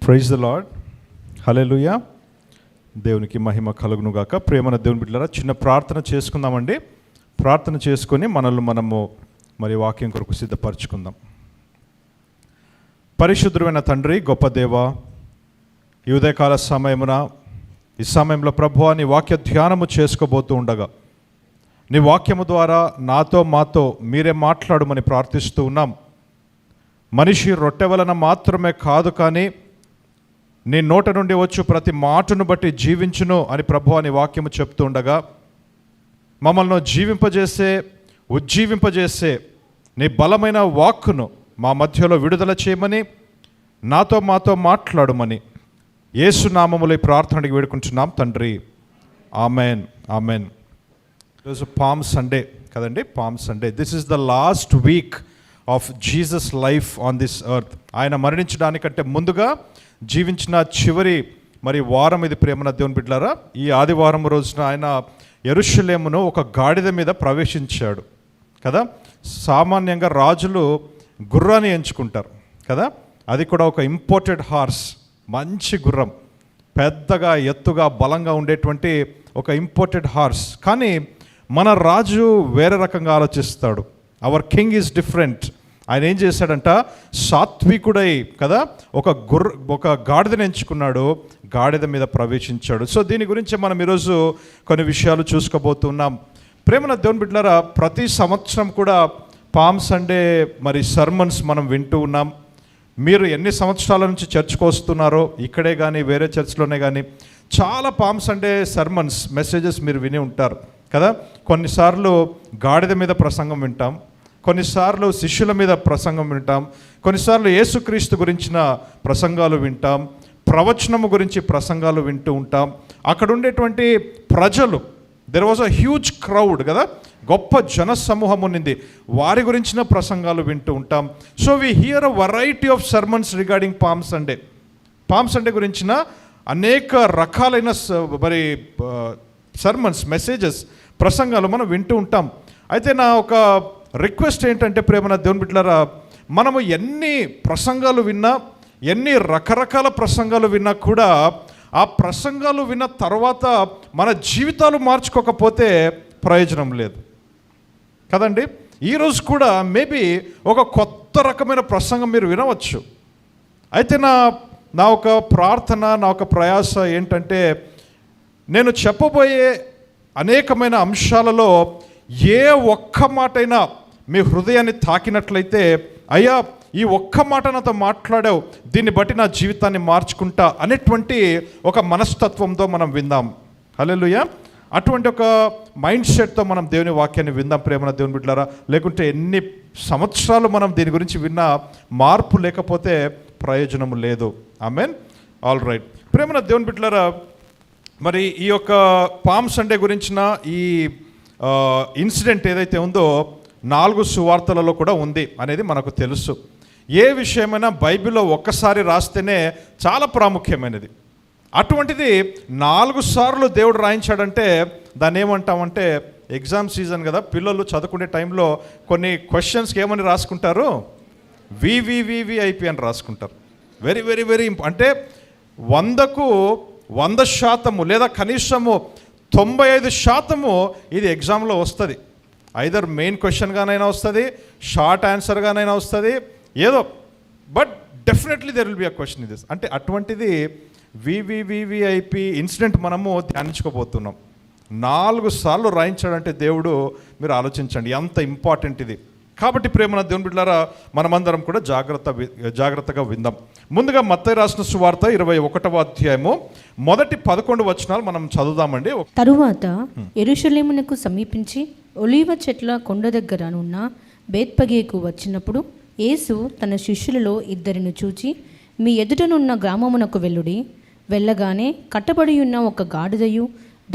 Praise the lord. హల్లెలూయా. దేవునికి మహిమ కలుగును గాక. ప్రియమైన దేవుని బిడ్డలారా, చిన్న ప్రార్థన చేసుకుందామండి. ప్రార్థన చేసుకొని మనల్ని మనము మరి వాక్యం కొరకు సిద్ధపరచుకుందాం. పరిశుద్ధమైన తండ్రి, గొప్ప దేవ, ఈ ఉదయకాల సమయమున ఈ సమయంలో ప్రభువా నీ వాక్య ధ్యానము చేసుకోబోతూ ఉండగా నీ వాక్యము ద్వారా నాతో మాతో మీరే మాట్లాడమని ప్రార్థిస్తూ ఉన్నాం. మనిషి రొట్టె వలన మాత్రమే కాదు, కానీ నీ నోట నుండి వచ్చు ప్రతి మాటను బట్టి జీవించును అని ప్రభువా నీ వాక్యము చెప్తూ ఉండగా మమ్మల్ని జీవింపజేసే, ఉజ్జీవింపజేసే నీ బలమైన వాక్కును మా మధ్యలో విడుదల చేయమని, నాతో మాతో మాట్లాడమని యేసు నామములో ఈ ప్రార్థనకి వేడుకుంటున్నాం తండ్రి. Amen, amen. ఈరోజు పామ్ సండే కదండి, palm Sunday. This is the last week off Jesus life on this earth. ఆయన మరణించడానికంటే ముందుగా జీవించిన చివరి మరి వారం ఇది. ప్రేమన దేవుని బిడ్డలారా, ఈ ఆదివారం రోజున ఆయన యెరూషలేమును ఒక గాడిద మీద ప్రవేశించాడు కదా. సామాన్యంగా రాజులు గుర్రాన్ని ఎంచుకుంటారు కదా, అది కూడా ఒక ఇంపోర్టెడ్ హార్స్, మంచి గుర్రం, పెద్దగా ఎత్తుగా బలంగా ఉండేటువంటి ఒక ఇంపోర్టెడ్ హార్స్. కానీ మన రాజు వేరే రకంగా ఆలోచిస్తాడు. Hour king is different. ఆయన ఏం చేశాడంట, సాత్వికుడై కదా ఒక గాడిదను ఎంచుకున్నాడు, గాడిద మీద ప్రవేశించాడు. సో దీని గురించి మనం ఈరోజు కొన్ని విషయాలు చూసుకోబోతున్నాం. ప్రేమన దేవుని బిడ్డలారా, ప్రతి సంవత్సరం కూడా పామ్ సండే మరి సర్మన్స్ మనం వింటూ ఉన్నాం. మీరు ఎన్ని సంవత్సరాల నుంచి చర్చ్కి వస్తున్నారో, ఇక్కడే కానీ వేరే చర్చ్లోనే కానీ చాలా పామ్ సండే సర్మన్స్ మెసేజెస్ మీరు విని ఉంటారు కదా. కొన్నిసార్లు గాడిద మీద ప్రసంగం వింటాం, కొన్నిసార్లు శిష్యుల మీద ప్రసంగం వింటాం, కొన్నిసార్లు యేసుక్రీస్తు గురించిన ప్రసంగాలు వింటాం, ప్రవచనము గురించి ప్రసంగాలు వింటూ ఉంటాం. అక్కడ ఉండేటువంటి ప్రజలు, there was a huge crowd కదా, గొప్ప జన సమూహం ఉన్నింది, వారి గురించిన ప్రసంగాలు వింటూ ఉంటాం. So we here a variety of sermons regarding palm Sunday. Palm Sunday గురించిన అనేక రకాలైన మరి సర్మన్స్, మెసేజెస్, ప్రసంగాలు మనం వింటూ ఉంటాం. అయితే నా ఒక రిక్వెస్ట్ ఏంటంటే, ప్రేమన దేవుని బిడ్డలారా, మనము ఎన్ని ప్రసంగాలు విన్నా, ఎన్ని రకరకాల ప్రసంగాలు విన్నా కూడా ఆ ప్రసంగాలు విన్న తర్వాత మన జీవితాలు మార్చుకోకపోతే ప్రయోజనం లేదు కదండి. ఈరోజు కూడా మేబీ ఒక కొత్త రకమైన ప్రసంగం మీరు వినవచ్చు. అయితే నా ఒక ప్రార్థన, నా ఒక ప్రయాస ఏంటంటే, నేను చెప్పబోయే అనేకమైన అంశాలలో ఏ ఒక్క మాటైనా మీ హృదయాన్ని తాకినట్లయితే, అయ్యా ఈ ఒక్క మాట నాతో మాట్లాడావు, దీన్ని బట్టి నా జీవితాన్ని మార్చుకుంటా అనేటువంటి ఒక మనస్తత్వంతో మనం విందాం. హల్లెలూయా. అటువంటి ఒక మైండ్ సెట్తో మనం దేవుని వాక్యాన్ని విందాం ప్రేమన దేవుని బిడ్డలారా. లేకుంటే ఎన్ని సంవత్సరాలు మనం దీని గురించి విన్నా మార్పు లేకపోతే ప్రయోజనం లేదు. ఆమెన్. All right. ప్రేమన దేవుని బిడ్డలారా, మరి ఈ యొక్క పామ్ సండే గురించిన ఈ ఇన్సిడెంట్ ఏదైతే ఉందో 4 సువార్తలలో కూడా ఉంది అనేది మనకు తెలుసు. ఏ విషయమైనా బైబిల్లో ఒక్కసారి రాస్తేనే చాలా ప్రాముఖ్యమైనది. అటువంటిది 4 సార్లు దేవుడు రాయించాడంటే దాన్ని ఏమంటామంటే, ఎగ్జామ్ సీజన్ కదా, పిల్లలు చదువుకునే టైంలో కొన్ని క్వశ్చన్స్కి ఏమని రాసుకుంటారు, వివివివిఐపి అని రాసుకుంటారు. వెరీ వెరీ వెరీ అంటే 100కు 100% లేదా కనీసము 95% ఇది ఎగ్జామ్లో వస్తుంది. ఐదర్ మెయిన్ క్వశ్చన్గానైనా వస్తుంది, షార్ట్ ఆన్సర్గానైనా వస్తుంది, ఏదో, but definitely there will be a question in this. అంటే అటువంటిది వివివివిఐపి ఇన్సిడెంట్ మనము ధ్యానించుకోబోతున్నాం. 4 సార్లు రాయించాడంటే దేవుడు, మీరు ఆలోచించండి ఎంత ఇంపార్టెంట్ ఇది. కాబట్టి ప్రేమన దేవుని బిడ్డలారా, మనమందరం కూడా జాగ్రత్తగా విందాం. ముందుగా మత్తయి రాసిన సువార్త 21వ అధ్యాయము మొదటి 11 వచనాలు మనం చదువుదామండి. తరువాత యెరూషలేమునకు సమీపించి ఒలీవ చెట్ల కొండ దగ్గర ఉన్న బేత్పగేకు వచ్చినప్పుడు యేసు తన శిష్యులలో 2 చూచి, మీ ఎదుటనున్న గ్రామమునకు వెళ్ళుడి. వెళ్ళగానే కట్టబడి ఉన్న ఒక గాడిదయు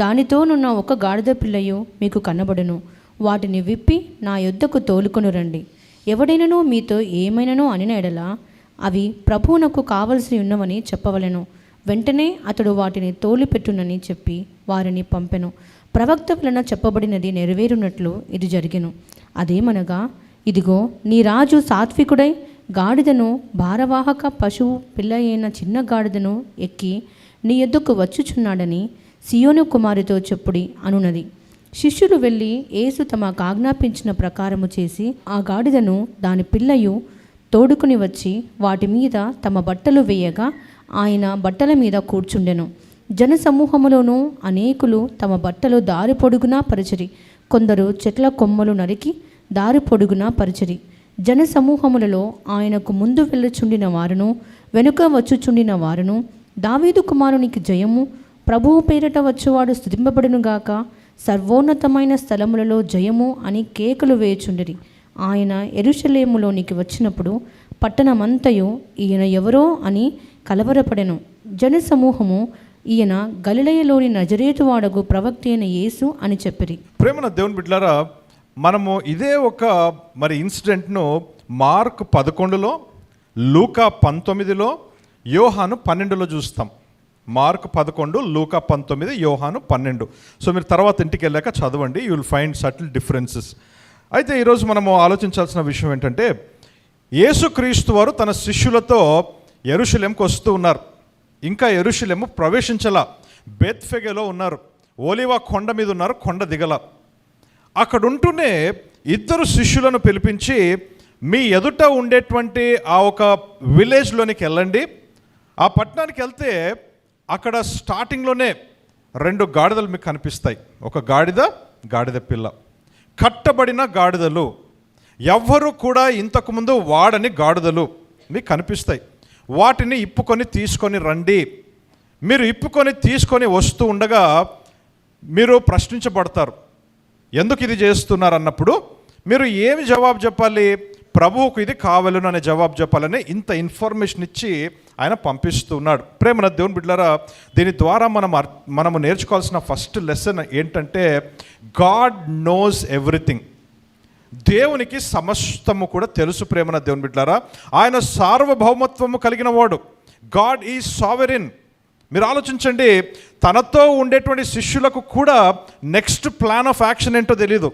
దానితోనున్న ఒక గాడిద పిల్లయు మీకు కనబడును. వాటిని విప్పి నా యొద్దకు తోలుకొని రండి. ఎవడైనను మీతో ఏమైనను అనిన ఎడల అవి ప్రభువునకు కావలసి ఉన్నవని చెప్పవలెను. వెంటనే అతడు వాటిని తోలిపెట్టునని చెప్పి వారిని పంపెను. ప్రవక్త వలన చెప్పబడినది నెరవేరునట్లు ఇది జరిగెను. అదేమనగా, ఇదిగో నీ రాజు సాత్వికుడై గాడిదను భారవాహక పశువు పిల్ల అయిన చిన్న గాడిదను ఎక్కి నీ యొద్దకు వచ్చుచున్నాడని సియోను కుమారితో చెప్పుడి అనున్నది. శిష్యులు వెళ్ళి యేసు తమకు ఆజ్ఞాపించిన ప్రకారము చేసి ఆ గాడిదను దాని పిల్లయు తోడుకుని వచ్చి వాటి మీద తమ బట్టలు వేయగా ఆయన బట్టల మీద కూర్చుండెను. జనసమూహములోనూ అనేకులు తమ బట్టలు దారి పొడుగునా పరిచిరి, కొందరు చెట్ల కొమ్మలు నరికి దారి పొడుగునా పరిచిరి. జనసమూహములలో ఆయనకు ముందు వెళ్ళుచుండిన వారును వెనుక వచ్చుచుండిన వారును దావీదు కుమారునికి జయము, ప్రభువు పేరిట వచ్చువాడు స్తుతింపబడునుగాక, సర్వోన్నతమైన స్థలములలో జయము అని కేకలు వేయుచుండిరి. ఆయన యెరూషలేములోనికి వచ్చినప్పుడు పట్టణమంతయు ఈయన ఎవరో అని కలవరపడెను. జనసమూహము ఈయన గలిలయలోని నజరేతువాడగు ప్రవక్త అయిన యేసు అని చెప్పిరి. ప్రేమన దేవుని బిడ్డలారా, మనము ఇదే ఒక ఇన్సిడెంట్ను మార్క్ 11లో, లూకా 19లో, యోహాను 12లో చూస్తాం. మార్క్ 11, లూకా 19, యోహాను 12. సో మీరు తర్వాత ఇంటికి వెళ్ళాక చదవండి, you will find subtle differences. అయితే ఈరోజు మనము ఆలోచించాల్సిన విషయం ఏంటంటే, యేసుక్రీస్తు వారు తన శిష్యులతో యెరూషలేంకి వస్తూ ఉన్నారు. ఇంకా యెరూషలేము ప్రవేశించలా, బేత్ఫెగేలో ఉన్నారు, ఓలివా కొండ మీద ఉన్నారు, కొండ దిగల. అక్కడ ఉంటూనే ఇద్దరు శిష్యులను పిలిపించి, మీ ఎదుట ఉండేటువంటి ఆ ఒక విలేజ్లోనికి వెళ్ళండి, ఆ పట్టణానికి వెళ్తే అక్కడ స్టార్టింగ్లోనే 2 గాడిదలు మీకు కనిపిస్తాయి. ఒక గాడిద పిల్ల, కట్టబడిన గాడిదలు, ఎవ్వరూ కూడా ఇంతకుముందు వాడని గాడిదలు మీకు కనిపిస్తాయి. వాటిని ఇప్పుకొని తీసుకొని రండి. మీరు ఇప్పుకొని తీసుకొని వస్తూ ఉండగా మీరు ప్రశ్నించబడతారు, ఎందుకు ఇది చేస్తున్నారు అన్నప్పుడు మీరు ఏమి జవాబు చెప్పాలి? ప్రభువుకు ఇది కావాలను అనే జవాబు చెప్పాలని ఇంత ఇన్ఫర్మేషన్ ఇచ్చి ఆయన పంపిస్తున్నాడు. ప్రేమన దేవుని బిడ్డలారా, దీని ద్వారా మనము నేర్చుకోవాల్సిన ఫస్ట్ లెసన్ ఏంటంటే, గాడ్ నోస్ ఎవ్రీథింగ్. దేవునికి సమస్తము కూడా తెలుసు. ప్రేమన దేవుని బిడ్డలారా, ఆయన సార్వభౌమత్వము కలిగిన వాడు. God is sovereign. మీరు ఆలోచించండి, తనతో ఉండేటువంటి శిష్యులకు కూడా నెక్స్ట్ ప్లాన్ ఆఫ్ యాక్షన్ ఏంటో తెలియదు.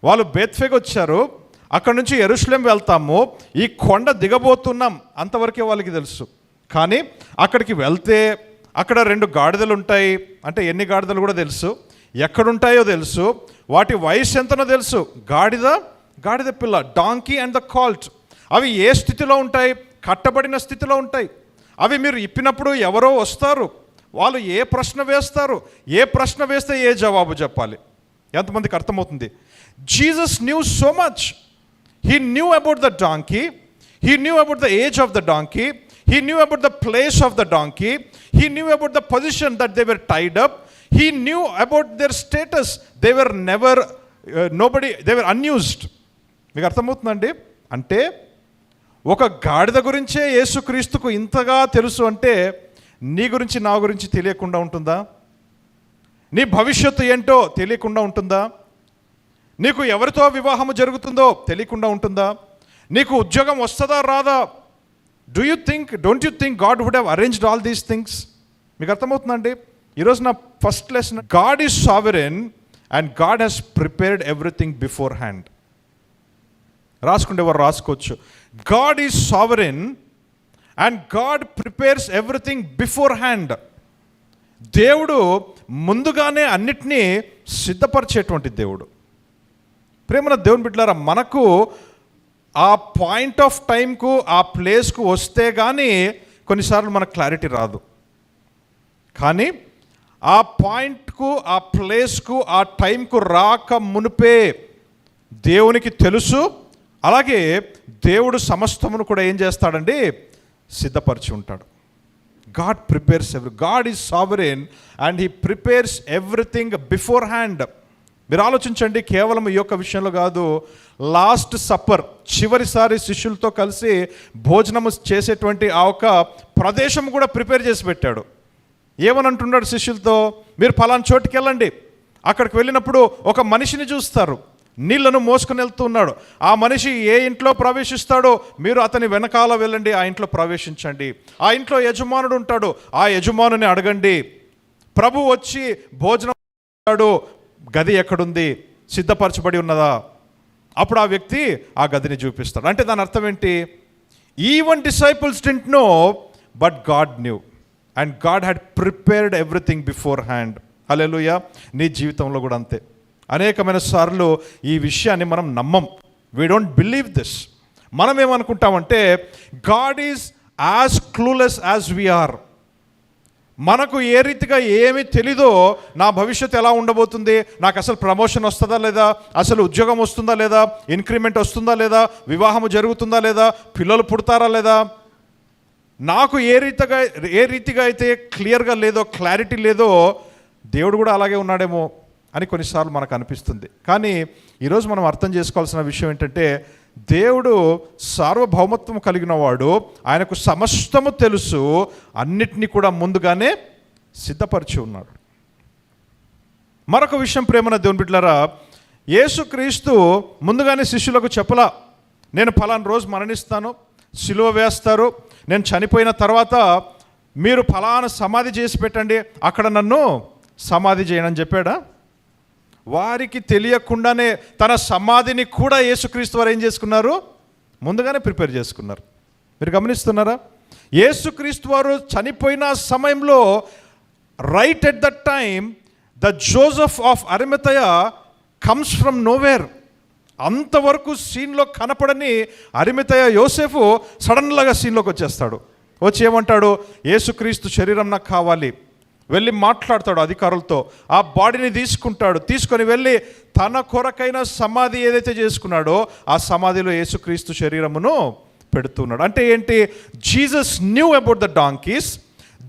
వాళ్ళు బేత్ఫెగ్ వచ్చారు, అక్కడ నుంచి యెరూషలేం వెళ్తాము, ఈ కొండ దిగబోతున్నాం, అంతవరకే వాళ్ళకి తెలుసు. కానీ అక్కడికి వెళ్తే అక్కడ 2 గాడిదలు ఉంటాయి, అంటే ఎన్ని గాడిదలు కూడా తెలుసు, ఎక్కడుంటాయో తెలుసు, వాటి వయసు ఎంతనో తెలుసు. గాడిద పిల్ల, డాంకీ అండ్ ద కాల్ట్. అవి ఏ స్థితిలో ఉంటాయి? కట్టబడిన స్థితిలో ఉంటాయి. అవి మీరు ఇప్పినప్పుడు ఎవరో వస్తారు, వాళ్ళు ఏ ప్రశ్న వేస్తారు, ఏ ప్రశ్న వేస్తే ఏ జవాబు చెప్పాలి. ఎంతమందికి అర్థమవుతుంది? Jesus new so much. He knew about the donkey. He knew about the age of the donkey. He knew about the place of the donkey. He knew about the position that they were tied up. He knew about their status. They were never, they were unused. మీకు అర్థమవుతుందండి? అంటే ఒక గాడిద గురించే యేసుక్రీస్తుకు ఇంతగా తెలుసు అంటే, నీ గురించి నా గురించి తెలియకుండా ఉంటుందా? నీ భవిష్యత్తు ఏంటో తెలియకుండా ఉంటుందా? నీకు ఎవరితో వివాహము జరుగుతుందో తెలియకుండా ఉంటుందా? నీకు ఉద్యోగం వస్తుందా రాదా? Don't you think God would have arranged all these things? మీకు అర్థమవుతుందండి? ఈరోజు నా first lesson, God is sovereign and God has prepared everything beforehand. రాసుకుండేవారు రాసుకోవచ్చు. God is sovereign and God prepares everything beforehand. దేవుడు ముందుగానే అన్నిటినీ సిద్ధపరిచేటువంటి దేవుడు. ప్రేమన దేవుని బిడ్డలారా, మనకు ఆ పాయింట్ ఆఫ్ టైంకు, ఆ ప్లేస్కు వస్తే కానీ కొన్నిసార్లు మనకు క్లారిటీ రాదు. కానీ ఆ పాయింట్కు, ఆ ప్లేస్కు, ఆ టైంకు రాక మునిపే దేవునికి తెలుసు. అలాగే దేవుడు సమస్తమును కూడా ఏం చేస్తాడండి? సిద్ధపరిచి ఉంటాడు. God prepares God is sovereign and he prepares everything before hand. మీరు ఆలోచించండి, కేవలం ఈ యొక్క విషయంలో కాదు, లాస్ట్ సప్పర్, చివరిసారి శిష్యులతో కలిసి భోజనము చేసేటువంటి ఆ ఒక ప్రదేశం కూడా ప్రిపేర్ చేసి పెట్టాడు. ఏమని అంటున్నాడు శిష్యులతో? మీరు ఫలానా చోటుకి వెళ్ళండి, అక్కడికి వెళ్ళినప్పుడు ఒక మనిషిని చూస్తారు, నీళ్లను మోసుకుని వెళ్తూ ఉన్నాడు. ఆ మనిషి ఏ ఇంట్లో ప్రవేశిస్తాడో మీరు అతని వెనకాల వెళ్ళండి, ఆ ఇంట్లో ప్రవేశించండి. ఆ ఇంట్లో యజమానుడు ఉంటాడు, ఆ యజమానుని అడగండి. ప్రభు వచ్చి భోజనం చేస్తాడు, గది ఎక్కడుంది, సిద్ధపరచబడి ఉన్నదా? అప్పుడు ఆ వ్యక్తి ఆ గదిని చూపిస్తాడు. అంటే దాని అర్థం ఏంటి? Even disciples didn't know, but God knew, and God had prepared everything beforehand. Hallelujah. నీ జీవితంలో కూడా అంతే. అనేకమైన సార్లు ఈ విషయాన్ని మనం నమ్మం. We don't believe this. మనం ఏమనుకుంటామంటే God is as clueless as we are. మనకు ఏ రీతిగా ఏమీ తెలీదో, నా భవిష్యత్తు ఎలా ఉండబోతుంది, నాకు అసలు ప్రమోషన్ వస్తుందా లేదా, అసలు ఉద్యోగం వస్తుందా లేదా, ఇంక్రిమెంట్ వస్తుందా లేదా, వివాహము జరుగుతుందా లేదా, పిల్లలు పుడతారా లేదా, నాకు ఏ రీతిగా అయితే క్లియర్గా లేదో, క్లారిటీ లేదో, దేవుడు కూడా అలాగే ఉన్నాడేమో అని కొన్నిసార్లు మనకు అనిపిస్తుంది. కానీ ఈరోజు మనం అర్థం చేసుకోవాల్సిన విషయం ఏంటంటే దేవుడు సార్వభౌమత్వం కలిగిన వాడు, ఆయనకు సమస్తము తెలుసు, అన్నిటినీ కూడా ముందుగానే సిద్ధపరిచి ఉన్నాడు. మరొక విషయం ప్రేమన దేవుని బిడ్డలారా, యేసుక్రీస్తు ముందుగానే శిష్యులకు చెప్పలా, నేను ఫలానా రోజు మరణిస్తాను, సిలువ వేస్తారు, నేను చనిపోయిన తర్వాత మీరు ఫలానా సమాధి చేసి పెట్టండి, అక్కడ నన్ను సమాధి చేయను అని చెప్పాడా? వారికి తెలియకుండానే తన సమాధిని కూడా యేసుక్రీస్తు వారు ఏం చేసుకున్నారు? ముందుగానే ప్రిపేర్ చేసుకున్నారు. మీరు గమనిస్తున్నారా? యేసుక్రీస్తు వారు చనిపోయిన సమయంలో right at that time the Joseph of Arimathea comes from nowhere. అంతవరకు సీన్లో కనపడని అరిమతయ యోసేఫు సడన్గా సీన్లోకి వచ్చేస్తాడు. వచ్చి ఏమంటాడు? యేసుక్రీస్తు శరీరం నాకు కావాలి. వెళ్ళి మాట్లాడతాడు అధికారులతో, ఆ బాడీని తీసుకొని వెళ్ళి తన కొరకైన సమాధి ఏదైతే చేసుకున్నాడో ఆ సమాధిలో యేసుక్రీస్తు శరీరమును పెడుతున్నాడు. అంటే ఏంటి? Jesus knew about the donkeys,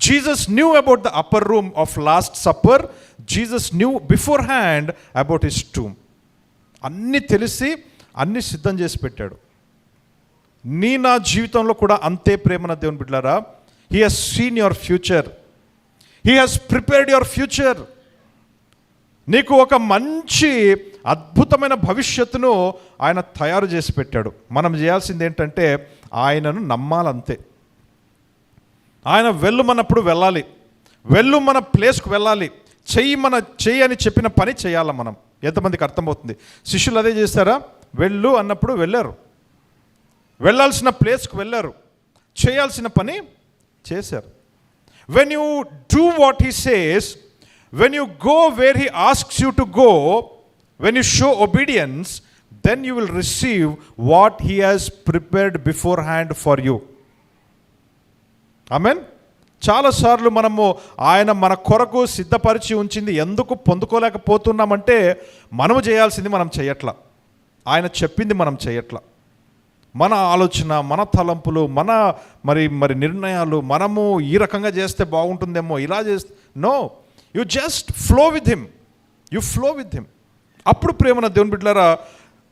Jesus knew about the upper room of last supper, Jesus new before hand about his tomb. అన్నీ తెలిసి అన్నీ సిద్ధం చేసి పెట్టాడు. నా జీవితంలో కూడా అంతే ప్రేమన దేవుని బిడ్డలారా. He has seen your future, he has prepared your future. నీకు ఒక మంచి అద్భుతమైన భవిష్యత్తును ఆయన తయారు చేసి పెట్టాడు. మనం చేయాల్సింది ఏంటంటే ఆయనను నమ్మాలంతే. ఆయన వెళ్ళమన్నప్పుడు వెళ్ళాలి, మన ప్లేస్కు వెళ్ళాలి, చెయ్యి అని చెప్పిన పని చేయాలి మనం. ఎంతమందికి అర్థమవుతుంది? శిష్యులు అదే చేస్తారా? వెళ్ళు అన్నప్పుడు వెళ్ళారు, వెళ్ళాల్సిన ప్లేస్కు వెళ్ళారు, చేయాల్సిన పని చేశారు. When you do what he says, when you go where he asks you to go, when you show obedience, then you will receive what he has prepared beforehand for you. Amen. చాలాసార్లు మనము ఆయన మన కొరకు సిద్ధపరిచి ఉంచింది ఎందుకు పొందుకోలేకపోతున్నామంటే మనము చేయాల్సింది మనం చేయట్లా, ఆయన చెప్పింది మనం చేయట్లా. మన ఆలోచన, మన తలంపులు, మన మరి నిర్ణయాలు, మనము ఈ రకంగా చేస్తే బాగుంటుందేమో, ఇలా చేస్తే, no, you just flow with him. అప్పుడు ప్రేమన దేవుని బిడ్డలారా,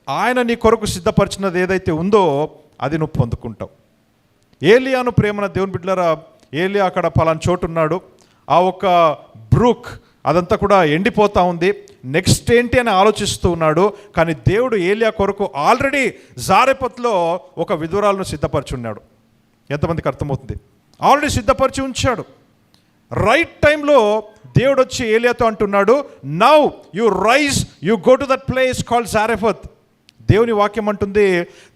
ఆయన నీ కొరకు సిద్ధపరిచినది ఏదైతే ఉందో అది నువ్వు పొందుకుంటావు. ఏలియాను ప్రేమన దేవుని బిడ్డలారా, ఏలియా అక్కడ పలానా చోటు ఉన్నాడు, ఆ ఒక బ్రూక్ అదంతా కూడా ఎండిపోతూ ఉంది, నెక్స్ట్ ఏంటి అని ఆలోచిస్తూ ఉన్నాడు. కానీ దేవుడు ఏలియా కొరకు ఆల్రెడీ జారెపత్లో ఒక విధురాలను సిద్ధపరిచి ఉన్నాడు. ఎంతమందికి అర్థమవుతుంది? ఆల్రెడీ సిద్ధపరిచి ఉంచాడు. రైట్ టైంలో దేవుడు వచ్చి ఏలియాతో అంటున్నాడు, now you rise, you go to that place called Zarephath. దేవుని వాక్యం అంటుంది,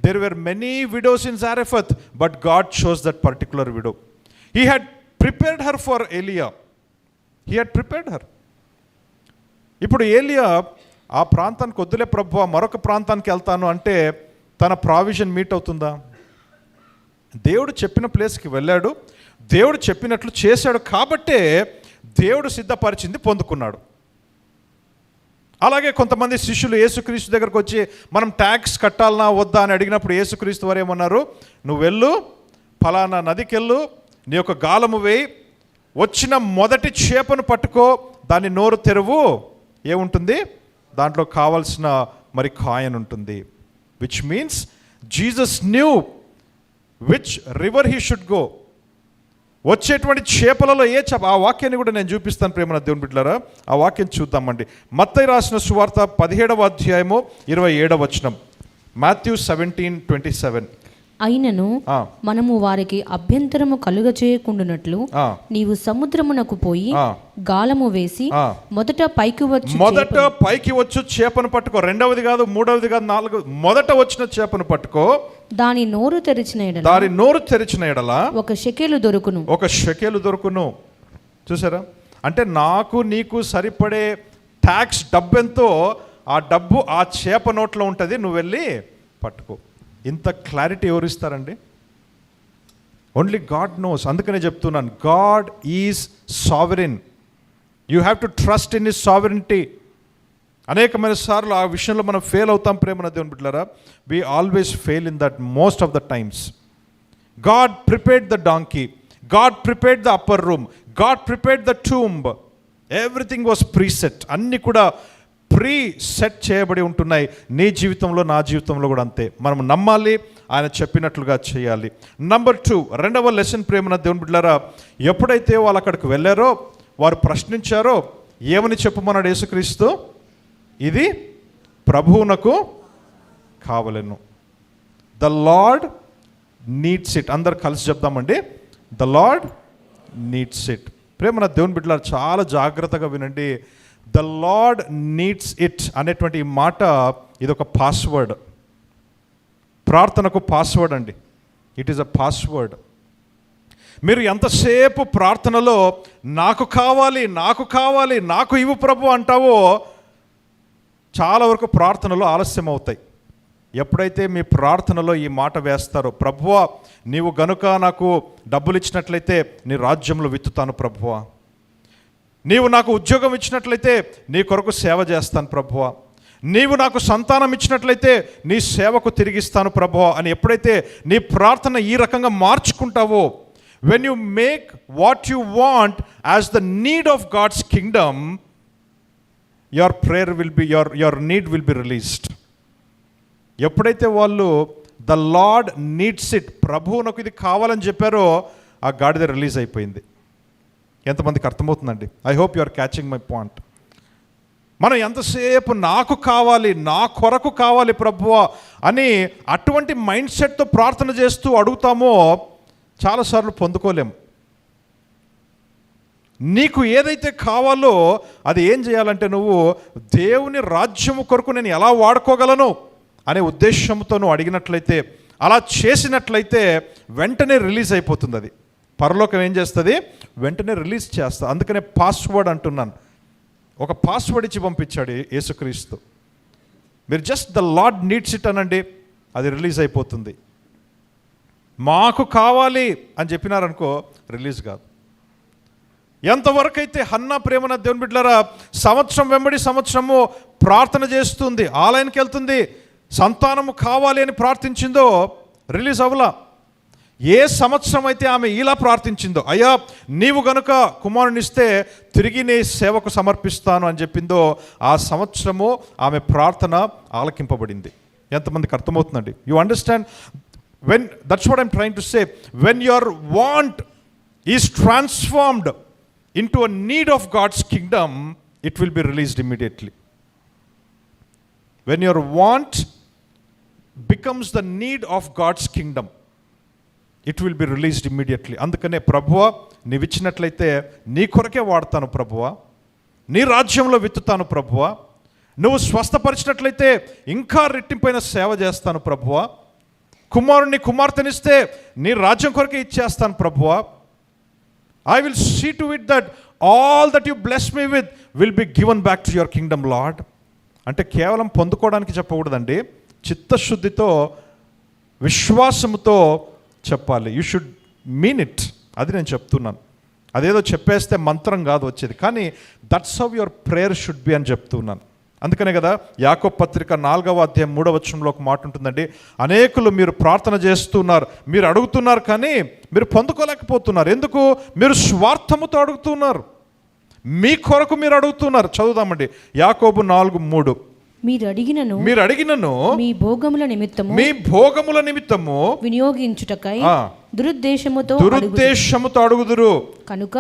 there were many widows in Zarephath, but God shows that particular widow. He had prepared her for ఏలియా. ఇప్పుడు ఏలియా ఆ ప్రాంతానికి వద్దులే ప్రభువా, మరొక ప్రాంతానికి వెళ్తాను అంటే తన ప్రావిజన్ మీట్ అవుతుందా? దేవుడు చెప్పిన ప్లేస్కి వెళ్ళాడు, దేవుడు చెప్పినట్లు చేశాడు, కాబట్టే దేవుడు సిద్ధపరిచింది పొందుకున్నాడు. అలాగే కొంతమంది శిష్యులు యేసుక్రీస్తు దగ్గరకు వచ్చి మనం ట్యాక్స్ కట్టాలనా వద్దా అని అడిగినప్పుడు యేసుక్రీస్తు వారు ఏమన్నారు? నువ్వు వెళ్ళు, ఫలానా నదికి వెళ్ళు, నీ యొక్క గాలము వేయి, వచ్చిన మొదటి చేపను పట్టుకో, దాన్ని నోరు తెరువు, ఏముంటుంది దాంట్లో? కావాల్సిన మరి కాయన్ ఉంటుంది. Which means Jesus new which river he should go. వచ్చేటువంటి చేపలలో ఏ చేప, ఆ వాక్యాన్ని కూడా నేను చూపిస్తాను ప్రేమన దేవుని బిడ్డలారా. ఆ వాక్యం చూద్దామండి. మత్తయి రాసిన సువార్త 17వ అధ్యాయము 27వ వచనం. మాథ్యూ 17:27. అయినను మనము వారికి అభ్యంతరము కలుగచేయకుండునట్లు నీవు సముద్రమునకు పోయి గాలము వేసి మొదట పైకి వచ్చు చేపను పట్టుకో. రెండవది కాదు, మూడవది కాదు, నాలుగు, మొదట వచ్చిన చేపను పట్టుకో. దాని నోరు తెరిచిన ఎడల ఒక షెకెలు దొరుకును. చూసారా? అంటే నాకు నీకు సరిపడే ట్యాక్స్ డబ్బు ఎంతో, ఆ డబ్బు ఆ చేప నోట్లో ఉంటుంది, నువ్వు వెళ్ళి పట్టుకో. ఇంత క్లారిటీ ఎవరు ఇస్తారండి? Only God knows. అందుకనే చెప్తున్నాను, God is sovereign. You have to trust in his sovereignty. అనేకమైన సార్లు ఆ విషయంలో మనం ఫెయిల్ అవుతాం. ప్రేమన దేవుని బిడ్డలారా, we always fail in that most of the times. God prepared the donkey, God prepared the upper room, God prepared the tomb. Everything was preset. అన్నీ కూడా ప్రీ సెట్ చేయబడి ఉంటున్నాయి. నీ జీవితంలో, నా జీవితంలో కూడా అంతే. మనం నమ్మాలి, ఆయన చెప్పినట్లుగా చేయాలి. నంబర్ 2, రెండవ లెసన్ ప్రేమన దేవుని బిడ్డలారా, ఎప్పుడైతే వాళ్ళు అక్కడికి వెళ్ళారో, వారు ప్రశ్నించారో, ఏమని చెప్పమన్నాడు యేసుక్రీస్తు? ఇది ప్రభువునకు కావలెను. The Lord needs it. అందరు కలిసి చెప్దామండి, ద లార్డ్ నీడ్స్ ఇట్. ప్రేమన దేవుని బిడ్డలారా, చాలా జాగ్రత్తగా వినండి. ద లార్డ్ నీడ్స్ ఇట్ అనేటువంటి ఈ మాట, ఇది ఒక పాస్వర్డ్. ప్రార్థనకు పాస్వర్డ్ అండి. It is a password. మీరు ఎంతసేపు ప్రార్థనలో నాకు కావాలి, నాకు కావాలి, నాకు ఇవ్వు ప్రభు అంటావో, చాలా వరకు ప్రార్థనలు ఆలస్యం అవుతాయి. ఎప్పుడైతే మీ ప్రార్థనలో ఈ మాట వేస్తారో, ప్రభువా నీవు గనుక నాకు డబ్బులు ఇచ్చినట్లయితే నీ రాజ్యంలో విత్తుతాను ప్రభువా, నీవు నాకు ఉద్యోగం ఇచ్చినట్లయితే నీ కొరకు సేవ చేస్తాను ప్రభువా, నీవు నాకు సంతానం ఇచ్చినట్లయితే నీ సేవకు తిరిగిస్తాను ప్రభువా అని ఎప్పుడైతే నీ ప్రార్థన ఈ రకంగా మార్చుకుంటావో, when you make what you want as the need of God's kingdom, your prayer will be, your need will be released. ఎప్పుడైతే వాళ్ళు ద లార్డ్ నీడ్స్ ఇట్, ప్రభువునకు ఇది కావాలని చెప్పారో, ఆ గాడిద రిలీజ్ అయిపోయింది. ఎంతమందికి అర్థమవుతుందండి? I hope you are catching my point. మనం ఎంతసేపు నాకు కావాలి, నా కొరకు కావాలి ప్రభువా అని అటువంటి మైండ్ సెట్తో ప్రార్థన చేస్తూ అడుగుతామో, చాలాసార్లు పొందుకోలేము. నీకు ఏదైతే కావాలో అది ఏం చేయాలంటే, నువ్వు దేవుని రాజ్యము కొరకు నేను ఎలా వాడుకోగలను అనే ఉద్దేశంతో నువ్వు అడిగినట్లయితే, అలా చేసినట్లయితే వెంటనే రిలీజ్ అయిపోతుంది. అది పరలోకం ఏం చేస్తుంది? వెంటనే రిలీజ్ చేస్తా. అందుకనే పాస్వర్డ్ అంటున్నాను. ఒక పాస్వర్డ్ ఇచ్చి పంపించాడు యేసుక్రీస్తు. మీరు just the Lord needs it అనండి, అది రిలీజ్ అయిపోతుంది. మాకు కావాలి అని చెప్పినారనుకో, రిలీజ్ కాదు. ఎంతవరకు అయితే హన్నా ప్రేమన దేవుని బిడ్డలారా సంవత్సరం వెంబడి సంవత్సరము ప్రార్థన చేస్తుంది, ఆలయానికి వెళ్తుంది, సంతానము కావాలి అని ప్రార్థించిందో, రిలీజ్ అవ్వలా. ఏ సంవత్సరం అయితే ఆమె ఇలా ప్రార్థించిందో, అయ్యా నీవు గనుక కుమారునిస్తే తిరిగి నీ సేవకు సమర్పిస్తాను అని చెప్పిందో, ఆ సంవత్సరము ఆమె ప్రార్థన ఆలకింపబడింది. ఎంతమందికి అర్థమవుతుందండి? You understand? when that's what I'm trying to say, when your want is transformed into a need of God's kingdom, it will be released immediately. When your want becomes the need of God's kingdom, it will be released immediately. అందుకనే ప్రభువా నీవు ఇచ్చినట్లయితే నీ కొరకే వాడతాను ప్రభువా, నీ రాజ్యంలో విత్తుతాను ప్రభువా, నువ్వు స్వస్థపరిచినట్లయితే ఇంకా రెట్టింపైన సేవ చేస్తాను ప్రభువా, కుమారుని కుమార్తెనిస్తే నీ రాజ్యం కొరకే ఇచ్చేస్తాను ప్రభువా, I will see to it that all that you bless me with will be given back to your kingdom Lord. అంటే కేవలం పొందుకోవడానికి చెప్పకూడదండి, చిత్తశుద్ధితో విశ్వాసముతో చెప్పాలి. You should mean it. అది నేను చెప్తున్నాను. అదేదో చెప్పేస్తే మంత్రం కాదు వచ్చేది, కానీ that's how your prayer should be అని చెప్తున్నాను. అందుకనే కదా యాకోబు పత్రిక 4వ అధ్యాయం 3వ వచనంలో ఒక మాట ఉంటుందండి, అనేకులు మీరు ప్రార్థన చేస్తున్నారు, మీరు అడుగుతున్నారు కానీ మీరు పొందుకోలేకపోతున్నారు. ఎందుకు? మీరు స్వార్థముతో అడుగుతున్నారు, మీ కొరకు మీరు అడుగుతున్నారు. చదువుదామండి యాకోబు 4:3. మీరు అడిగినను మీ భోగముల నిమిత్తము వినియోగించుటకై దురుద్దేశముతో అడుగుదురు, కనుక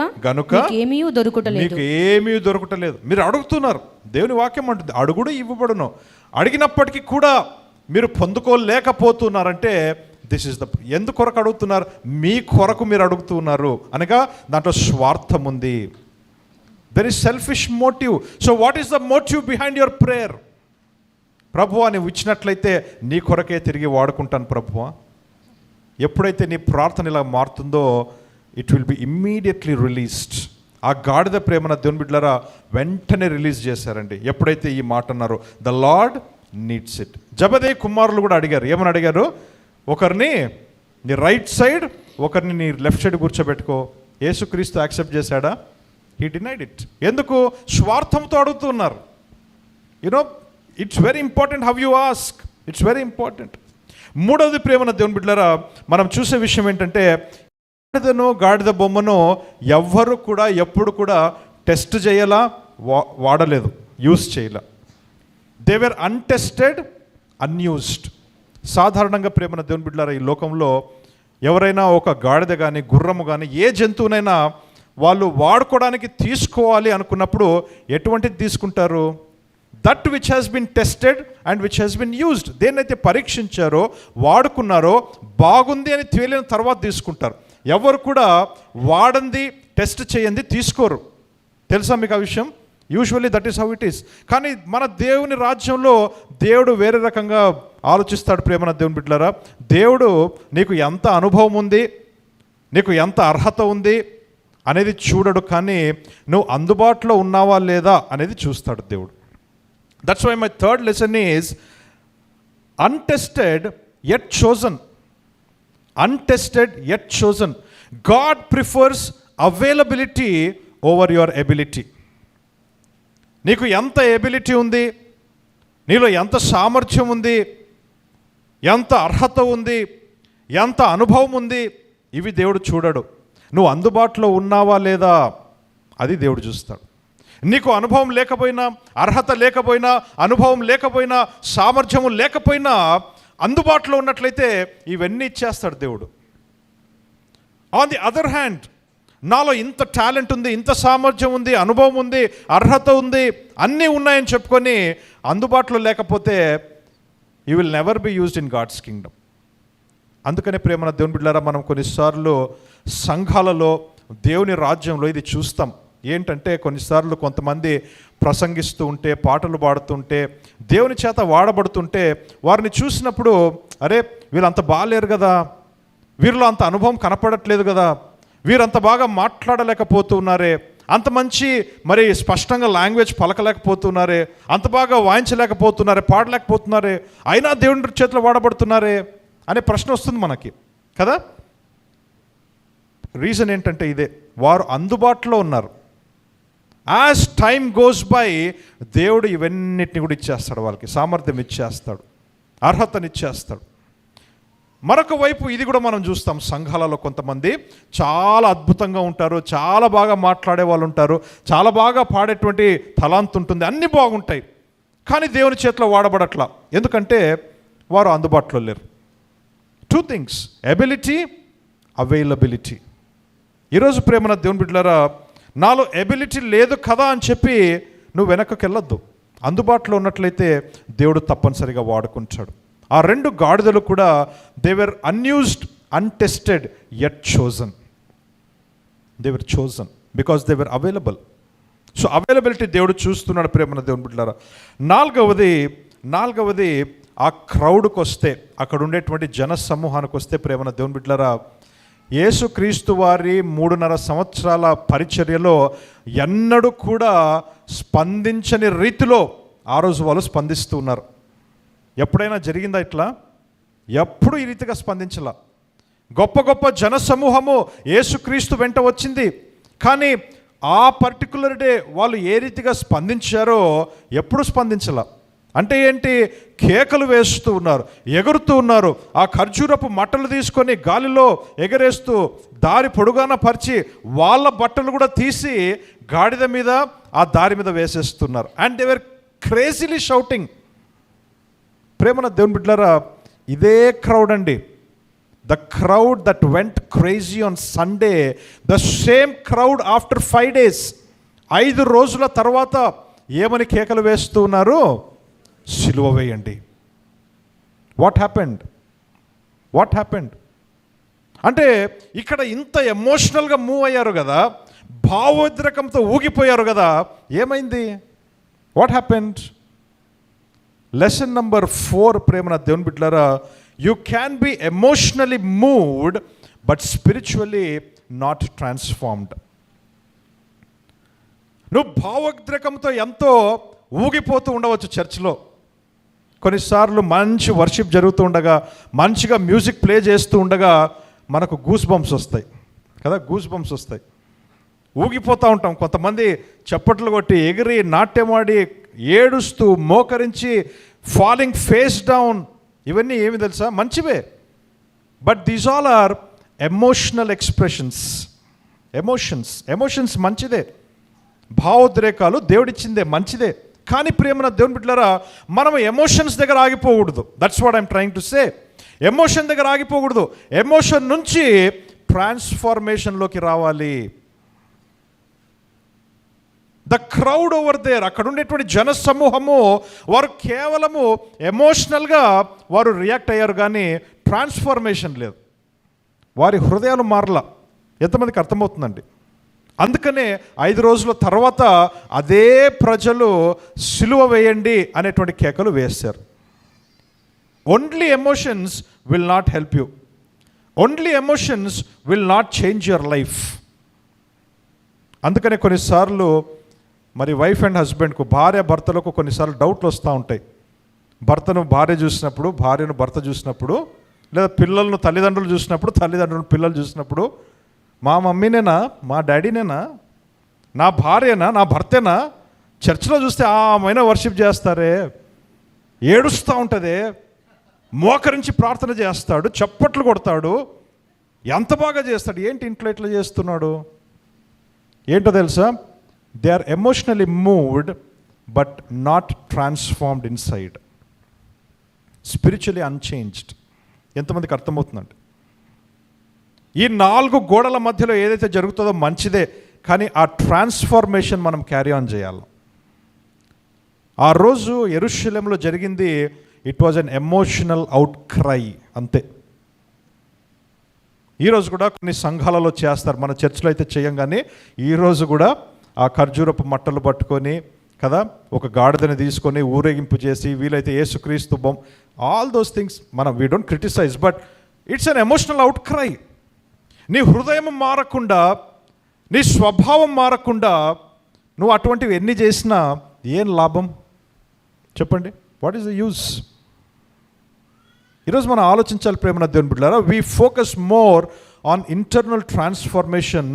మీకు ఏమీ దొరుకుటలేదు. మీరు అడుగుతున్నారు. దేవుని వాక్యం అంటుంది అడుగుడు ఇవ్వబడును. అడిగినప్పటికీ కూడా మీరు పొందుకోలేకపోతున్నారంటే దిస్ ఇస్ ద, ఎందుకు కొరకు అడుగుతున్నారు? మీ కొరకు మీరు అడుగుతున్నారు అనగా దాంట్లో స్వార్థం ఉంది. There is selfish motive. So what is the motive behind your prayer? ప్రభువా నీవు ఇచ్చినట్లయితే నీ కొరకే తిరిగి వాడుకుంటాను ప్రభువా. ఎప్పుడైతే నీ ప్రార్థన ఇలా మారుతుందో it will be immediately released. ఆ గాడిద ప్రేమన దేవుని బిడ్డలారా వెంటనే రిలీజ్ చేశారండి ఎప్పుడైతే ఈ మాట అన్నారో, ద లార్డ్ నీడ్స్ ఇట్. జబదే కుమారులు కూడా అడిగారు, ఏమని అడిగారు? ఒకరిని నీ రైట్ సైడ్, ఒకరిని నీ లెఫ్ట్ సైడ్ కూర్చోబెట్టుకో. యేసుక్రీస్తు యాక్సెప్ట్ చేశాడా? He denied it. ఎందుకు? స్వార్థంతో అడుగుతున్నారు. You know it's very important how you ask. It's very important. మూడవది ప్రేమన దేవుని బిడ్డలారా మనం చూసే విషయం ఏంటంటే, గాడిద బొమ్మను ఎవ్వరు కూడా ఎప్పుడు కూడా టెస్ట్ చేయాలా, వాడలేదు, యూజ్ చేయాల. They were untested, unused. సాధారణంగా ప్రేమన దేవుని బిడ్డలారా ఈ లోకంలో ఎవరైనా ఒక గాడిద కానీ గుర్రము కానీ ఏ జంతువునైనా వాళ్ళు వాడుకోవడానికి తీసుకోవాలి అనుకున్నప్పుడు ఎటువంటిది తీసుకుంటారు? That which has been tested and which has been used. దేన్నైతే పరీక్షించారో, వాడుకున్నారో, బాగుంది అని తేలిన తర్వాత తీసుకుంటారు. ఎవరు కూడా వాడంది, టెస్ట్ చేయండి తీసుకోరు. తెలుసా మీకు ఆ విషయం? Usually that is how it is. కానీ మన దేవుని రాజ్యంలో దేవుడు వేరే రకంగా ఆలోచిస్తాడు. ప్రేమన దేవుని బిడ్డలారా, దేవుడు నీకు ఎంత అనుభవం ఉంది, నీకు ఎంత అర్హత ఉంది అనేది చూడడు, కానీ నువ్వు అందుబాటులో ఉన్నావా లేదా అనేది చూస్తాడు దేవుడు. That's why my third lesson is untested yet chosen. Untested yet chosen. God prefers availability over your ability. నీకు ఎంత ఎబిలిటీ ఉంది, నీలో ఎంత సామర్థ్యం ఉంది, ఎంత అర్హత ఉంది, ఎంత అనుభవం ఉంది, ఇవి దేవుడు చూడడు. నువ్వు అందుబాటులో ఉన్నావా లేదా అది దేవుడు చూస్తాడు. నీకు అనుభవం లేకపోయినా, అర్హత లేకపోయినా, అనుభవం లేకపోయినా, సామర్థ్యము లేకపోయినా అందుబాటులో ఉన్నట్లయితే ఇవన్నీ ఇచ్చేస్తాడు దేవుడు. ఆన్ ది అదర్ హ్యాండ్, నాలో ఇంత టాలెంట్ ఉంది, ఇంత సామర్థ్యం ఉంది, అనుభవం ఉంది, అర్హత ఉంది, అన్నీ ఉన్నాయని చెప్పుకొని అందుబాటులో లేకపోతే you will never be used in God's kingdom. అందుకనే ప్రేమన దేవుని బిడ్డలారా మనం కొన్నిసార్లు సంఘాలలో, దేవుని రాజ్యంలో ఇది చూస్తాం. ఏంటంటే కొన్నిసార్లు కొంతమంది ప్రసంగిస్తూ ఉంటే, పాటలు పాడుతుంటే, దేవుని చేత వాడబడుతుంటే వారిని చూసినప్పుడు, అరే వీళ్ళంత బాగాలేరు కదా, వీరిలో అంత అనుభవం కనపడట్లేదు కదా, వీరంత బాగా మాట్లాడలేకపోతున్నారే, అంత మంచి మరి స్పష్టంగా లాంగ్వేజ్ పలకలేకపోతున్నారే, అంత బాగా వాయించలేకపోతున్నారే, పాడలేకపోతున్నారే, అయినా దేవుని చేతిలో వాడబడుతున్నారే అనే ప్రశ్న వస్తుంది మనకి కదా. రీజన్ ఏంటంటే ఇదే, వారు అందుబాటులో ఉన్నారు. యాజ్ టైమ్ గోస్ బై దేవుడు ఇవన్నిటిని కూడా ఇచ్చేస్తాడు, వాళ్ళకి సామర్థ్యం ఇచ్చేస్తాడు, అర్హతనిచ్చేస్తాడు. మరొక వైపు ఇది కూడా మనం చూస్తాం, సంఘాలలో కొంతమంది చాలా అద్భుతంగా ఉంటారు, చాలా బాగా మాట్లాడే వాళ్ళు ఉంటారు, చాలా బాగా పాడేటువంటి తలాంత్ ఉంటుంది, అన్నీ బాగుంటాయి, కానీ దేవుని చేతిలో వాడబడట్లా. ఎందుకంటే వారు అందుబాటులో లేరు. Two things, ability, availability. ఈరోజు ప్రేమన దేవుని బిడ్డలారా, నాలో ఎబిలిటీ లేదు కదా అని చెప్పి నువ్వు వెనక్కి వెళ్ళొద్దు. అందుబాటులో ఉన్నట్లయితే దేవుడు తప్పనిసరిగా వాడుకుంటాడు. ఆ రెండు గాడిదలు కూడా they were unused, untested yet chosen. They were chosen because they were available. So availability దేవుడు చూస్తున్నాడు ప్రేమన దేవుని బిడ్డలారా. నాలుగవది ఆ క్రౌడ్కి వస్తే, అక్కడ ఉండేటువంటి జన సమూహానికి వస్తే ప్రేమన దేవుని బిడ్డలారా, యేసుక్రీస్తు వారి 3.5 సంవత్సరాల పరిచర్యలో ఎన్నడూ కూడా స్పందించని రీతిలో ఆ రోజు వాళ్ళు స్పందిస్తూ ఉన్నారు. ఎప్పుడైనా జరిగిందా ఇట్లా? ఎప్పుడు ఈ రీతిగా స్పందించాల. గొప్ప గొప్ప జన సమూహము యేసుక్రీస్తు వెంట వచ్చింది, కానీ ఆ పర్టికులర్ డే వాళ్ళు ఏ రీతిగా స్పందించారో ఎప్పుడు స్పందించాల. అంటే ఏంటి? కేకలు వేస్తూ ఉన్నారు, ఎగురుతూ ఉన్నారు, ఆ ఖర్జూరపు మట్టలు తీసుకొని గాలిలో ఎగరేస్తూ దారి పొడుగాన పరిచి వాళ్ళ బట్టలు కూడా తీసి గాడిద మీద, ఆ దారి మీద వేసేస్తున్నారు. And they were crazily shouting. ప్రేమన దేవుని బిడ్డలారా, ఇదే క్రౌడ్ అండి, the crowd that went crazy on Sunday, the same crowd after 5 days, 5 రోజుల తర్వాత ఏమని కేకలు వేస్తూ ఉన్నారు? సిలువ వేయండి. What happened? What happened? అంటే ఇక్కడ ఇంత ఎమోషనల్గా మూవ్ అయ్యారు కదా, భావోద్రేకంతో ఊగిపోయారు కదా, ఏమైంది? What happened? లెసన్ నంబర్ 4 ప్రేమన దేవుని బిడ్డలారా, you can be emotionally moved but spiritually not transformed. నువ్వు భావోద్రేకంతో ఎంతో ఊగిపోతూ ఉండవచ్చు చర్చ్లో. కొన్నిసార్లు మంచి వర్షిప్ జరుగుతూ ఉండగా, మంచిగా మ్యూజిక్ ప్లే చేస్తూ ఉండగా మనకు గూస్ బంప్స్ వస్తాయి కదా, గూస్ బంప్స్ వస్తాయి, ఊగిపోతూ ఉంటాం. కొంతమంది చప్పట్లు కొట్టి ఎగిరి నాట్యమాడి ఏడుస్తూ మోకరించి ఫాలింగ్ ఫేస్ డౌన్, ఇవన్నీ ఏమి తెలుసా? మంచివే. But these all are emotional expressions. Emotions మంచిదే, భావోద్రేకాలు దేవుడిచ్చిందే, మంచిదే. కానీ ప్రియమైన దేవుని బిడ్డలారా, మనం ఎమోషన్స్ దగ్గర ఆగిపోకూడదు. That's what I'm trying to say. Emotion దగ్గర ఆగిపోకూడదు. ఎమోషన్ నుంచి ట్రాన్స్ఫార్మేషన్లోకి రావాలి. ద క్రౌడ్ ఓవర్ దేర్, అక్కడ ఉండేటువంటి జన సమూహము వారు కేవలము ఎమోషనల్గా వారు రియాక్ట్ అయ్యారు, కానీ ట్రాన్స్ఫార్మేషన్ లేదు. వారి హృదయాలు మారలా. ఎంతమందికి అర్థమవుతుందండి? అందుకనే 5 రోజుల తర్వాత అదే ప్రజలు సిలువ వేయండి అనేటువంటి కేకలు వేశారు. Only emotions will not help you. Only emotions will not change your life. అందుకనే కొన్నిసార్లు మరి వైఫ్ అండ్ హస్బెండ్కు, భార్య భర్తలకు కొన్నిసార్లు డౌట్లు వస్తూ ఉంటాయి. భర్తను భార్య చూసినప్పుడు, భార్యను భర్త చూసినప్పుడు, లేదా పిల్లలను తల్లిదండ్రులు చూసినప్పుడు, తల్లిదండ్రులను పిల్లలు చూసినప్పుడు, మా మమ్మీనేనా, మా డాడీనేనా, నా భార్యనా, నా భర్తేనా? చర్చిలో చూస్తే ఆమెన వర్షిప్ చేస్తారే, ఏడుస్తూ ఉంటుంది, మోకరించి ప్రార్థన చేస్తాడు, చప్పట్లు కొడతాడు, ఎంత బాగా చేస్తాడు, ఏంటి ఇంట్లో ఇట్లా చేస్తున్నాడు? ఏంటో తెలుసా? They are emotionally moved but not transformed inside, spiritually unchanged. ఎంతమందికి అర్థమవుతుందండి? ఈ 4 గోడల మధ్యలో ఏదైతే జరుగుతుందో మంచిదే, కానీ ఆ ట్రాన్స్ఫార్మేషన్ మనం క్యారీ ఆన్ చేయాలి. ఆ రోజు యెరూషలేములో జరిగింది, it was an emotional out cry, అంతే. ఈరోజు కూడా కొన్ని సంఘాలలో చేస్తారు, మన చర్చిలో అయితే చేయం, కానీ ఈరోజు కూడా ఆ ఖర్జూరపు మట్టలు పట్టుకొని కదా, ఒక గాడిదని తీసుకొని ఊరేగింపు చేసి, వీలైతే యేసుక్రీస్తు ఆల్ దోస్ థింగ్స్ మనం we don't criticise, but it's an emotional outcry. నీ హృదయం మారకుండా, నీ స్వభావం మారకుండా నువ్వు అటువంటివి ఎన్ని చేసినా ఏం లాభం చెప్పండి? What is the use? ఈరోజు మనం ఆలోచించాలి ప్రేమన దేవుని బిడ్డలారా. We focus more on internal transformation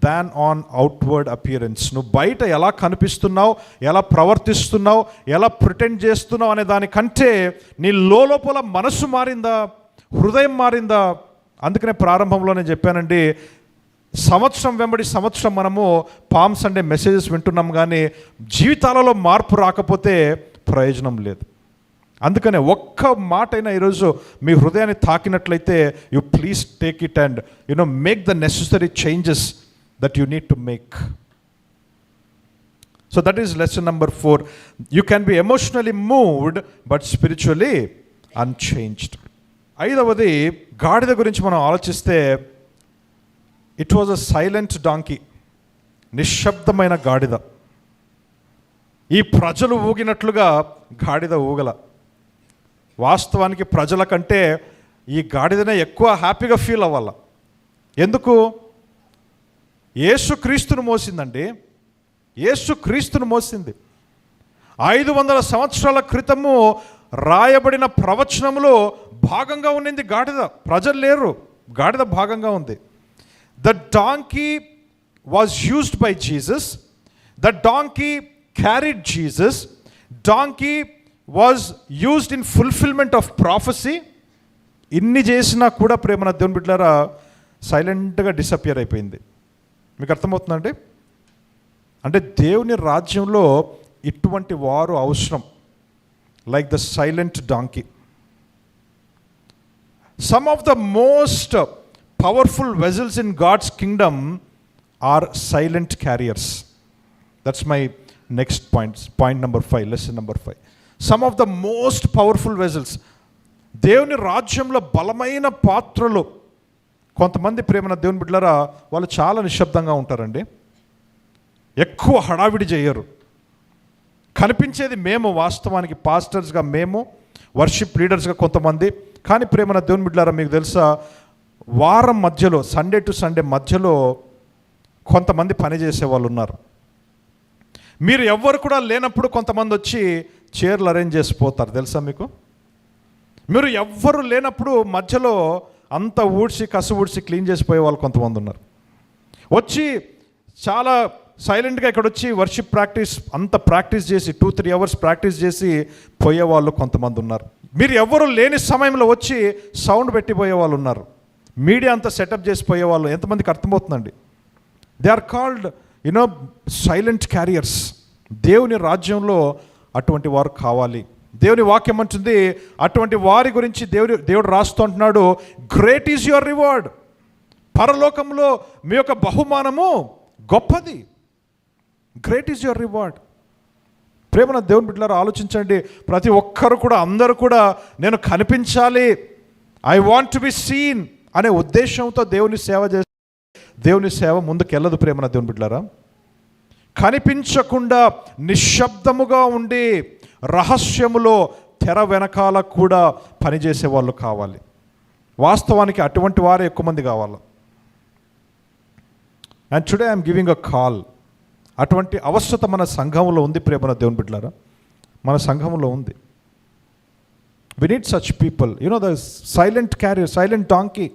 than on outward appearance. నువ్వు బయట ఎలా కనిపిస్తున్నావు, ఎలా ప్రవర్తిస్తున్నావు, ఎలా ప్రిటెండ్ చేస్తున్నావు అనే దానికంటే నీ లోపల మనసు మారిందా, హృదయం మారిందా? అందుకనే ప్రారంభంలో నేను చెప్పానండి, సంవత్సరం వెంబడి సంవత్సరం మనము పామ్ సండే మెసేజెస్ వింటున్నాం, కానీ జీవితాలలో మార్పు రాకపోతే ప్రయోజనం లేదు. అందుకనే ఒక్క మాట అయినా ఈరోజు మీ హృదయాన్ని తాకినట్లయితే, you please take it and make the necessary changes that you need to make. So that is lesson number 4. You can be emotionally moved but spiritually unchanged. 5వది, గాడిద గురించి మనం ఆలోచిస్తే, it was a silent donkey, నిశ్శబ్దమైన గాడిద. ఈ ప్రజలు ఊగినట్లుగా గాడిద ఊగల. వాస్తవానికి ప్రజల కంటే ఈ గాడిదనే ఎక్కువ హ్యాపీగా ఫీల్ అవ్వాల. ఎందుకు? యేసుక్రీస్తును మోసిందండి, యేసుక్రీస్తును మోసింది. 500 సంవత్సరాల క్రితము రాయబడిన ప్రవచనములో భాగంగా ఉన్నింది గాడిద. ప్రజలు లేరు, గాడిద భాగంగా ఉంది. The donkey was used by Jesus. The donkey carried Jesus. Donkey was used in fulfilment of prophecy. ఇన్ని చేసినా కూడా ప్రేమన దేవుని బిడ్డలారా సైలెంట్గా డిసపియర్ అయిపోయింది. మీకు అర్థమవుతుందండి? అంటే దేవుని రాజ్యంలో ఇటువంటి వారు అవసరం, like the silent donkey. Some of the most powerful vessels in God's kingdom are silent carriers. That's my next point, point number 5, lesson number 5. Some of the most powerful vessels. దేవుని రాజ్యంలో బలమైన పాత్రలు. కొంతమంది ప్రేమన దేవుని బిడ్డలారా, వాళ్ళు చాలా నిశ్శబ్దంగా ఉంటారండి, ఎక్కువ హడావిడి చేయరు. కనిపించేది మేము, వాస్తవానికి పాస్టర్స్గా మేము, వర్షిప్ లీడర్స్గా కొంతమంది. కానీ ప్రేమన దేవుని బిడ్డలారా, మీకు తెలుసా, వారం మధ్యలో, సండే టు సండే మధ్యలో కొంతమంది పనిచేసే వాళ్ళు ఉన్నారు. మీరు ఎవ్వరు కూడా లేనప్పుడు కొంతమంది వచ్చి చైర్లు అరేంజ్ చేసిపోతారు, తెలుసా మీకు? మీరు ఎవ్వరు లేనప్పుడు మధ్యలో అంత ఊడ్చి కసు ఊడ్చి క్లీన్ చేసిపోయే వాళ్ళు కొంతమంది ఉన్నారు. వచ్చి చాలా సైలెంట్గా ఇక్కడ వచ్చి వర్షిప్ ప్రాక్టీస్ చేసి 2-3 అవర్స్ ప్రాక్టీస్ చేసి పోయే వాళ్ళు కొంతమంది ఉన్నారు. మీరు ఎవరు లేని సమయంలో వచ్చి సౌండ్ పెట్టిపోయే వాళ్ళు ఉన్నారు. మీడియా అంతా సెటప్ చేసి పోయే వాళ్ళు ఎంతమందికి అర్థమవుతుందండి? They are called silent carriers. దేవుని రాజ్యంలో అటువంటి వారు కావాలి. దేవుని వాక్యం అంటుంది, అటువంటి వారి గురించి దేవుడు రాస్తూ అంటున్నాడు, గ్రేట్ ఈజ్ యువర్ రివార్డ్. పరలోకంలో మీ యొక్క బహుమానము గొప్పది. Great is your reward. ప్రేమన దేవుని బిడ్డలారా, ఆలోచించండి. ప్రతి ఒక్కరు కూడా, అందరూ కూడా నేను కనిపించాలి, I want to be seen అనే ఉద్దేశంతో దేవుని సేవ చేస్తే దేవుని సేవ ముందుకెళ్ళదు. ప్రేమన దేవుని బిడ్డలారా, కనిపించకుండా నిశ్శబ్దముగా ఉండి రహస్యములో తెర వెనకాల కూడా పనిచేసే వాళ్ళు కావాలి. వాస్తవానికి అటువంటి వారే ఎక్కువ మంది కావాలి. And today I'm giving a call. అటువంటి అవసరత మన సంఘంలో ఉంది. ప్రేమన దేవుని బిడ్డలారా, మన సంఘంలో ఉంది. We need such people. The silent carrier, silent donkey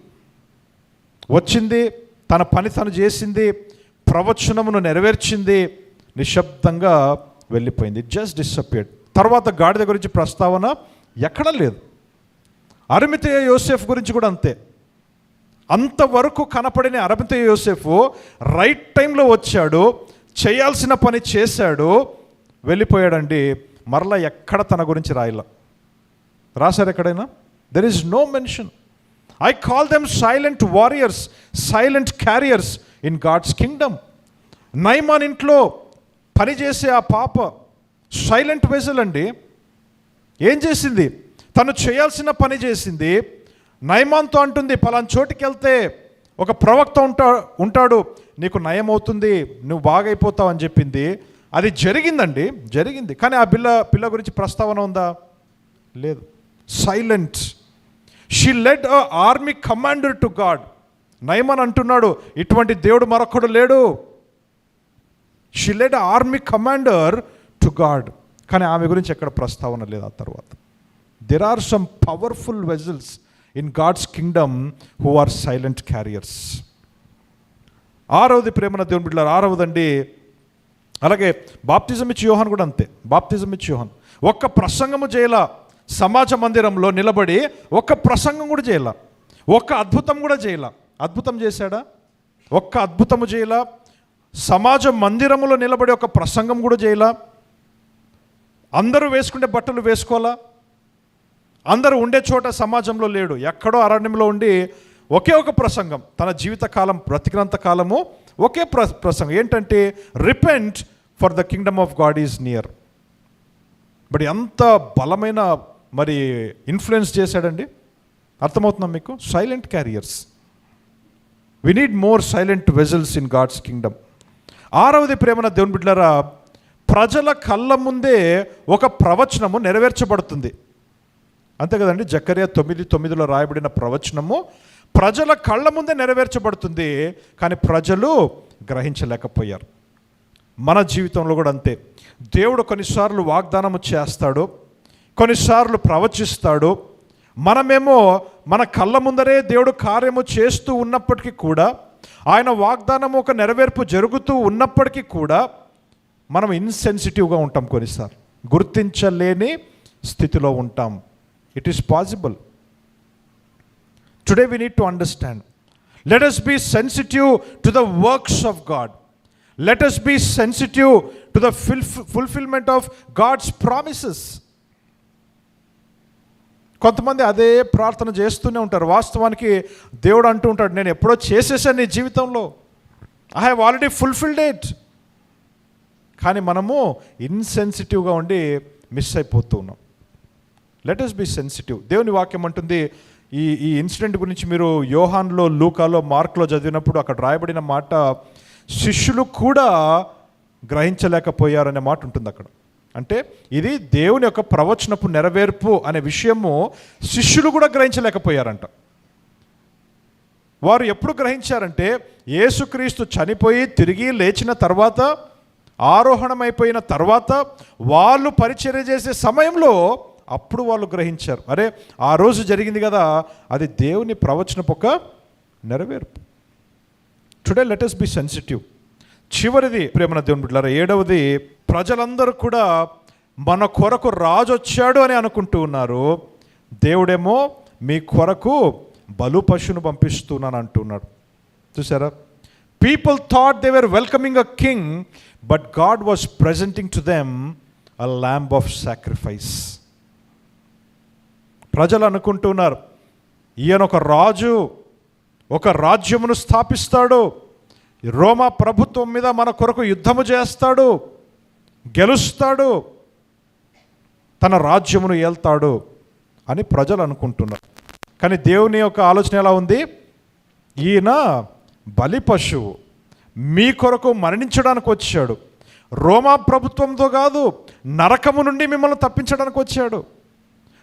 వచ్చింది, తన పని తను చేసింది, ప్రవచనమును నెరవేర్చింది, నిశ్శబ్దంగా వెళ్ళిపోయింది. Just disappeared. తర్వాత గాడిద గురించి ప్రస్తావన ఎక్కడా లేదు. అరిమతయ యోసేఫ్ గురించి కూడా అంతే. అంతవరకు కనపడిన అరిమతయ యోసేఫు రైట్ టైంలో వచ్చాడు, చేయాల్సిన పని చేశాడు, వెళ్ళిపోయాడండి. మరలా ఎక్కడ తన గురించి రాశారు ఎక్కడైనా? There is no mention. I call them silent warriors, silent carriers in God's kingdom. Naaman ఇంట్లో పనిచేసే ఆ పాప సైలెంట్ వెజల్ అండి. ఏం చేసింది? తను చేయాల్సిన పని చేసింది. నయమాన్తో అంటుంది, పలానా చోటుకి వెళ్తే ఒక ప్రవక్త ఉంటాడు, నీకు నయం అవుతుంది, నువ్వు బాగైపోతావు అని చెప్పింది. అది జరిగిందండి, జరిగింది. కానీ ఆ పిల్ల గురించి ప్రస్తావన ఉందా? లేదు. Silent. She led a army commander to God. Naaman అంటున్నాడు, ఇటువంటి దేవుడు మరొకడు లేడు. She led a army commander to God. కానీ ఆమె గురించి ఎక్కడ ప్రస్తావన లేదు. ఆ తర్వాత there are some powerful vessels in God's kingdom who are silent carriers. 6వది ప్రేమన దేవుని బిడ్డలారా, 6వదండి. అలాగే బాప్తిజం ఇచ్చి యోహాన్ కూడా అంతే. బాప్తిజం ఇచ్చి యోహాన్ ఒక్క ప్రసంగము చేయాల, సమాజ మందిరంలో నిలబడి ఒక్క ప్రసంగం కూడా చేయాల, ఒక్క అద్భుతం కూడా చేయాల. అద్భుతం చేశాడా? ఒక్క అద్భుతము చేయాల. సమాజ మందిరములో నిలబడి ఒక ప్రసంగం కూడా చేయాల. అందరూ వేసుకుంటే బట్టలు వేసుకోవాలా? అందరూ ఉండే చోట సమాజంలో లేడు, ఎక్కడో అరణ్యంలో ఉండి ఒకే ఒక ప్రసంగం. తన జీవితకాలం బ్రతికినంత కాలము ఒకే ప్రసంగం ఏంటంటే, repent for the kingdom of God is near. But ఎంత బలమైన ఇన్ఫ్లుయెన్స్ చేశాడండి. అర్థమవుతుందా మీకు? Silent carriers. We need more silent vessels in God's kingdom. 6వది ప్రేమన దేవుని బిడ్డలారా, ప్రజల కళ్ళ ముందే ఒక ప్రవచనము నెరవేర్చబడుతుంది. అంతే కదండి. జకర్యా 9:9 రాయబడిన ప్రవచనము ప్రజల కళ్ళ ముందే నెరవేర్చబడుతుంది, కానీ ప్రజలు గ్రహించలేకపోయారు. మన జీవితంలో కూడా అంతే. దేవుడు కొన్నిసార్లు వాగ్దానము చేస్తాడు, కొన్నిసార్లు ప్రవచిస్తాడు. మనమేమో మన కళ్ళ ముందరే దేవుడు కార్యము చేస్తూ ఉన్నప్పటికీ కూడా, ఆయన వాగ్దానము ఒక నెరవేర్పు జరుగుతూ ఉన్నప్పటికీ కూడా మనం ఇన్సెన్సిటివ్గా ఉంటాం. కొన్నిసార్లు గుర్తించలేని స్థితిలో ఉంటాం. It is possible. Today we need to understand. Let us be sensitive to the works of God. Let us be sensitive to the fulfillment of God's promises. కొంతమంది అదే ప్రార్థన చేస్తూనే ఉంటారు. వాస్తవానికి దేవుడు అంటూ ఉంటాడు, నేను ఎప్పుడో చేసేసాను నీ జీవితంలో, I have already fulfilled it. కానీ మనము ఇన్సెన్సిటివ్గా ఉండి మిస్ అయిపోతూ ఉన్నాం. Let us be sensitive. దేవుని వాక్యం అంటుంది, ఈ ఇన్సిడెంట్ గురించి మీరు యోహాన్లో, లూకాలో, మార్క్లో చదివినప్పుడు అక్కడ రాయబడిన మాట శిష్యులు కూడా గ్రహించలేకపోయారనే మాట ఉంటుంది అక్కడ. అంటే ఇది దేవుని యొక్క ప్రవచనపు నెరవేర్పు అనే విషయము శిష్యులు కూడా గ్రహించలేకపోయారంట. వారు ఎప్పుడు గ్రహించారంటే యేసుక్రీస్తు చనిపోయి తిరిగి లేచిన తర్వాత, ఆరోహణమైపోయిన తర్వాత వాళ్ళు పరిచర్య చేసే సమయంలో అప్పుడు వాళ్ళు గ్రహించారు, అరే ఆ రోజు జరిగింది కదా, అది దేవుని ప్రవచనపు ఒక నెరవేర్పు. Today let us be sensitive. చివరిది ప్రేమన దేవుని బిడ్డలారా, 7వది, ప్రజలందరూ కూడా మన కొరకు రాజు వచ్చాడు అని అనుకుంటూ ఉన్నారు. దేవుడేమో మీ కొరకు బలు పశువును పంపిస్తున్నాను అంటున్నాడు. చూసారా? People thought they were welcoming a king, but God was presenting to them a lamb of sacrifice. ప్రజలు అనుకుంటున్నారు ఈయన ఒక రాజు, ఒక రాజ్యమును స్థాపిస్తాడు, రోమా ప్రభుత్వం మీద మన కొరకు యుద్ధము చేస్తాడు, గెలుస్తాడు, తన రాజ్యమును ఏల్తాడు అని ప్రజలు అనుకుంటున్నారు. కానీ దేవుని యొక్క ఆలోచన ఎలా ఉంది? ఈయన బలి పశువు, మీ కొరకు మరణించడానికి వచ్చాడు, రోమా ప్రభుత్వంతో కాదు, నరకము నుండి మిమ్మల్ని తప్పించడానికి వచ్చాడు,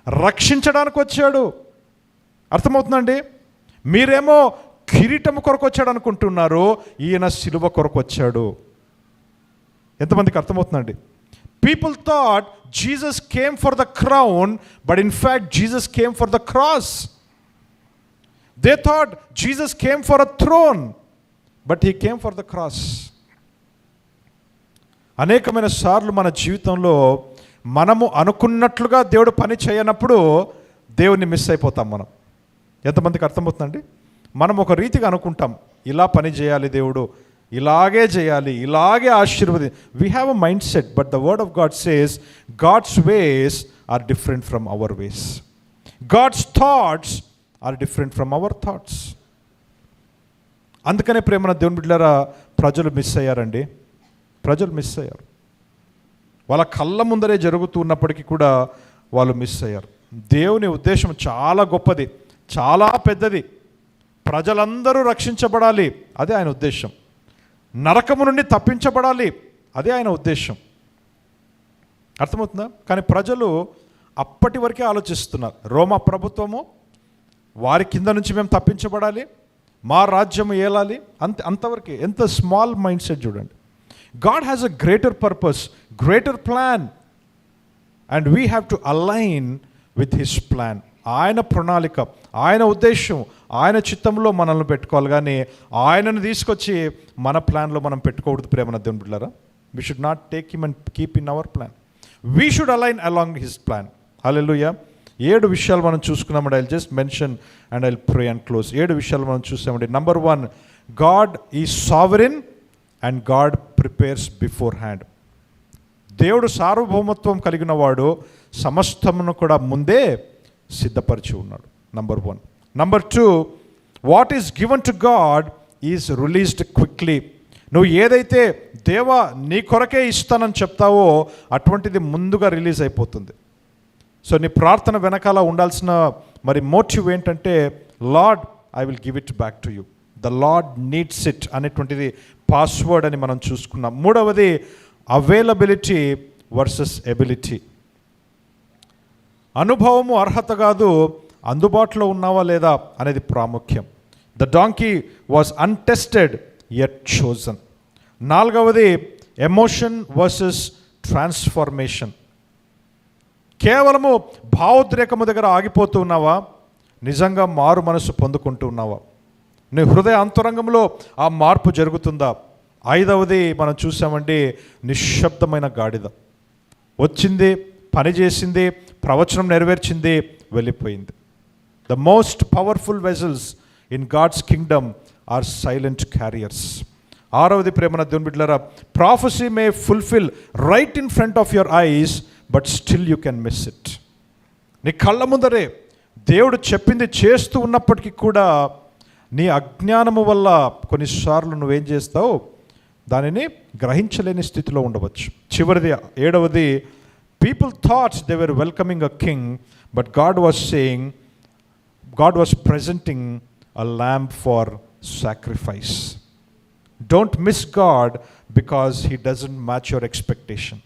రక్షించడానికి వచ్చాడు. అర్థమవుతుందండి? మీరేమో కిరీటము కొరకు వచ్చాడు అనుకుంటున్నారు, ఈయన సిలువ కొరకు వచ్చాడు. ఎంతమందికి అర్థమవుతుందండి? People thought Jesus came for the crown, but in fact Jesus came for the cross. They thought Jesus came for a throne, but he came for the cross. అనేకమైన సార్లు మన జీవితంలో మనము అనుకున్నట్లుగా దేవుడు పని చేయనప్పుడు దేవుణ్ణి మిస్ అయిపోతాం మనం. ఎంతమందికి అర్థమవుతుందండి? మనం ఒక రీతిగా అనుకుంటాం, ఇలా పని చేయాలి దేవుడు, ఇలాగే చేయాలి, ఇలాగే ఆశీర్వది. We have a mindset, but the word of God says God's ways are different from our ways. God's thoughts are different from our thoughts. అందుకనే ప్రేమన దేవుని బిడ్డలారా, ప్రజలు మిస్ అయ్యారండి. ప్రజలు మిస్ అయ్యారు. వాళ్ళ కళ్ళ ముందరే జరుగుతూ ఉన్నప్పటికీ కూడా వాళ్ళు మిస్ అయ్యారు. దేవుని ఉద్దేశం చాలా గొప్పది, చాలా పెద్దది. ప్రజలందరూ రక్షించబడాలి, అదే ఆయన ఉద్దేశం. నరకము నుండి తప్పించబడాలి, అదే ఆయన ఉద్దేశం. అర్థమవుతుందా? కానీ ప్రజలు అప్పటి వరకే ఆలోచిస్తున్నారు. రోమా ప్రభుత్వము, వారి కింద నుంచి మేము తప్పించబడాలి, మా రాజ్యము ఏలాలి, అంతవరకే. ఎంత స్మాల్ మైండ్ సెట్ చూడండి. God has a greater purpose, greater plan, and we have to align with his plan. ఆయన ప్రణాళిక, ఆయన ఉద్దేశం, ఆయన చిత్తంలో మనల్ని పెట్టుకోవాలి, కానీ ఆయనను తీసుకొచ్చి మన ప్లాన్లో మనం పెట్టుకోకూడదు. ప్రేమన దేవుని బిడ్డలారా, we should not take him and keep in our plan. We should align along his plan. Hallelujah. 7 విషయాలు మనం చూసుకున్నామండి. I'll just mention and I'll pray and close. 7 విషయాలు మనం చూసామండి. Number 1, God is sovereign and God prepares beforehand. దేవుడు సార్వభౌమత్వం కలిగిన వాడు, సమస్తమును కూడా ముందే సిద్ధపరిచి ఉన్నాడు. Number 1. Number 2, what is given to God is released quickly. నువ్వు ఏదైతే దేవా నీ కొరకే ఇస్తానని చెప్తావో అటువంటిది ముందుగా రిలీజ్ అయిపోతుంది. సో నీ ప్రార్థన వెనకాల ఉండాల్సిన మరి మోటివ్ ఏంటంటే, Lord I will give it back to you, the Lord needs it అనేటువంటిది పాస్వర్డ్ అని మనం చూసుకున్నాం. 3వది అవైలబిలిటీ వర్సెస్ ఎబిలిటీ. అనుభవము అర్హత కాదు, అందుబాటులో ఉన్నావా లేదా అనేది ప్రాముఖ్యం. The donkey was untested yet chosen. 4వది ఎమోషన్ వర్సెస్ ట్రాన్స్ఫర్మేషన్. కేవలము భావోద్రేకము దగ్గర ఆగిపోతూ ఉన్నావా, నిజంగా మారు మనసు పొందుకుంటూ ఉన్నావా, నీ హృదయ అంతరంగంలో ఆ మార్పు జరుగుతుందా? 5వది మనం చూసామండి, నిశ్శబ్దమైన గాడిద. వచ్చింది, పని చేసింది, ప్రవచనం నెరవేర్చింది, వెళ్ళిపోయింది. The most powerful vessels in God's kingdom are silent carriers. 6వది ప్రేమన దేవుని బిడ్డలారా, prophecy may fulfil right in front of your eyes, but still you can miss it. నీ కళ్ళ ముందరే దేవుడు చెప్పింది చేస్తూ ఉన్నప్పటికీ కూడా నీ అజ్ఞానము వల్ల కొన్నిసార్లు నువ్వేం చేస్తావు, దానిని గ్రహించలేని స్థితిలో ఉండవచ్చు. చివరిది 7వది, people thoughts they were welcoming a king, But God was saying, God was presenting a lamb for sacrifice. Don't miss God because He doesn't match your expectation.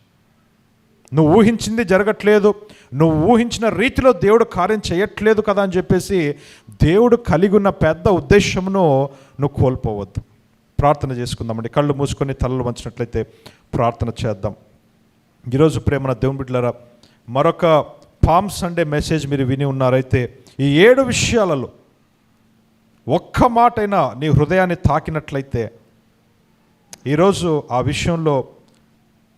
నువ్వు ఊహించింది జరగట్లేదు, నువ్వు ఊహించిన రీతిలో దేవుడు కార్యం చేయట్లేదు కదా అని చెప్పేసి దేవుడు కలిగి ఉన్న పెద్ద ఉద్దేశమును నువ్వు కోల్పోవద్దు. ప్రార్థన చేసుకుందామండి. కళ్ళు మూసుకొని తలలు వంచినట్లయితే ప్రార్థన చేద్దాం. ఈరోజు ప్రేమన దేవుని బిడ్డలారా, మరొక పామ్ సండే మెసేజ్ మీరు విని ఉన్నారైతే ఈ 7 విషయాలలో ఒక్క మాటైనా నీ హృదయాన్ని తాకినట్లయితే ఈరోజు ఆ విషయంలో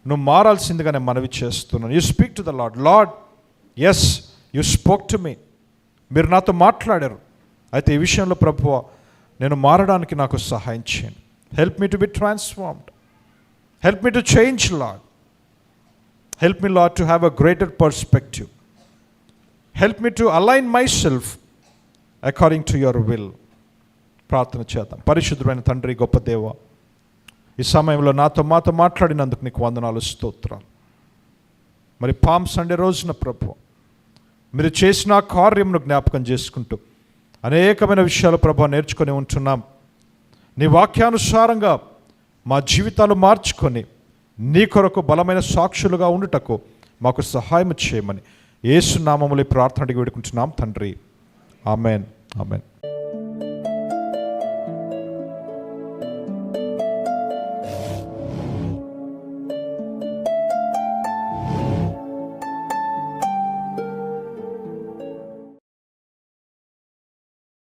నువ్వు మారాల్సిందిగా నేను మనవి చేస్తున్నాను. You speak to the Lord. Lord, as you spoke to me. మీరు నాతో మాట్లాడారు, అయితే ఈ విషయంలో ప్రభువా నేను మారడానికి నాకు సహాయం చేయండి. Help me to be transformed. Help me to change lord. Help me lord to have a greater perspective. Help me to align my self according to your will. ప్రార్థన చేద్దాం. పరిశుద్ధమైన తండ్రి, గొప్ప దేవ, ఈ సమయంలో మాతో మాట్లాడినందుకు నీకు వందనాలు, స్తోత్రాలు. మరి పామ్ సండే రోజున ప్రభు మీరు చేసిన కార్యమును జ్ఞాపకం చేసుకుంటూ అనేకమైన విషయాలు ప్రభు నేర్చుకొని ఉంటున్నాం. నీ వాక్యానుసారంగా మా జీవితాలు మార్చుకొని నీ కొరకు బలమైన సాక్షులుగా ఉండుటకు మాకు సహాయం చేయమని యేసు నామములో ప్రార్థన అడిగి వేడుకుంటున్నాం తండ్రి. Amen, amen.